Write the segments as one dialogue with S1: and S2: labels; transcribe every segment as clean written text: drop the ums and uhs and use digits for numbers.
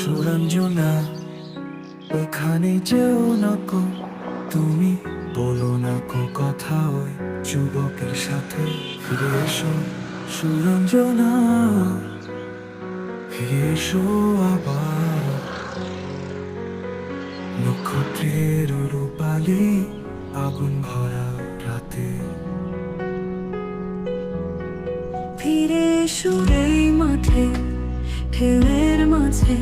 S1: সুরঞ্জনা, এখানে যেও না কো, তুমি বলো না কো কথা ওই যুবকের সাথে। ফিরে এসো সুরঞ্জনা, ফিরে এসো আবার। নক্ষত্রের রূপালি আগুন ভরা রাতে।
S2: ফিরে এসো এই মাঠে, ঢেউয়ের মাঝে।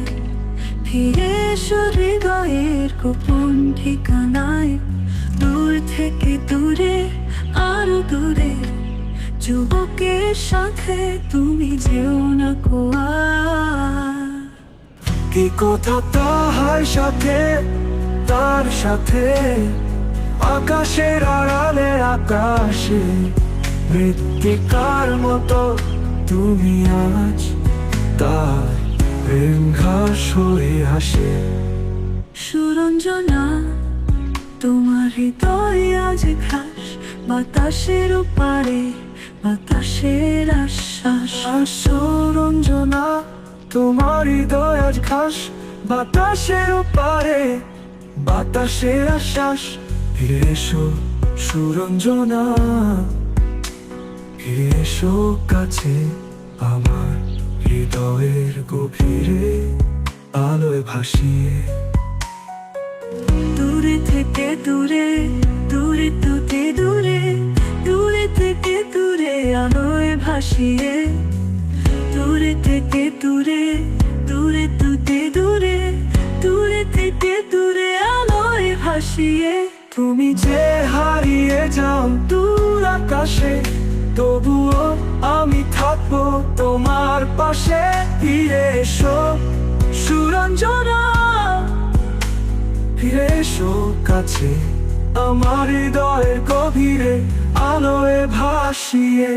S2: ফিরে এসো হৃদয়ের গোপন ঠিকানায়। দূর থেকে দূরে, আরো দূরে, যুবকের সাথে তুমি যেও না কো আর।
S1: কি কথা তাহার সাথে, তার সাথে আকাশের আড়ালে আকাশে। মৃত্তিকার মতো তুমি আজ তার প্রেম ঘাস হয়ে আসে।
S2: সুরঞ্জনা, তোমার হৃদয় আজ ঘাস, বাতাসের ওপারে, বাতাসের আশ্বাস।
S1: সুরঞ্জনা, তোমার হৃদয় আজ ঘাস, বাতাসের ওপারে, বাতাসের আশ্বাস। ফিরে এসো সুরঞ্জনা, ফিরে এসো কাছে আমার হৃদয়ের গভীরে আলোয় ভাসিয়ে।
S2: দূরে থেকে দূরে, দূরে থেকে দূরে, দূরে থেকে দূরে আলোয় ভাসিয়ে। দূরে থেকে দূরে, দূরে থেকে দূরে, দূরে থেকে দূরে আলোয় ভাসিয়ে।
S1: তুমি যে হারিয়ে যাও দূর আকাশে, তবুও আমি থাকবো তোমার পাশে। ফিরে এসো সুরঞ্জনা, ফিরে এসো কাছে আমার হৃদয়ের গভীরে আলোয় ভাসিয়ে।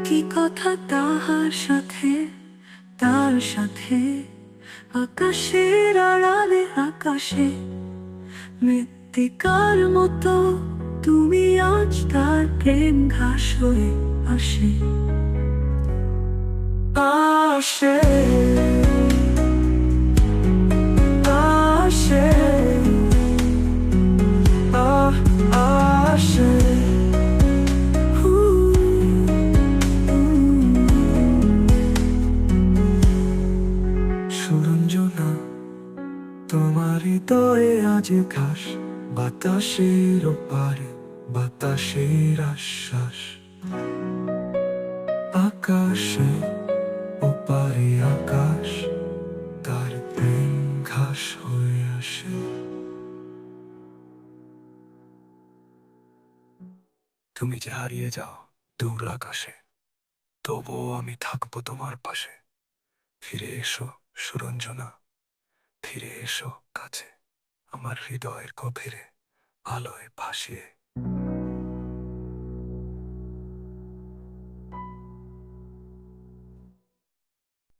S2: কি কথা তাহার সাথে, তার সাথে আকাশের আড়ালে আকাশে। মৃত্তিকার মতো তুমি আজ তার প্রেম ঘাস হয়ে আসে।
S1: আসে, আসে, আসে। সুরঞ্জনা, তোমার হৃদয়ে আজ ঘাস, বাতাসের ওপারে, বাতাসের আশ্বাস। আকাশে ওপারে আকাশ, তার প্রেম ঘাস হয়ে আসে। তুমি যে হারিয়ে যাও দূর আকাশে, তবুও আমি থাকবো তোমার পাশে। ফিরে এসো সুরঞ্জনা, ফিরে এসো কাছে আমার হৃদয়ের গভীরে আলোয় ভাসিয়ে।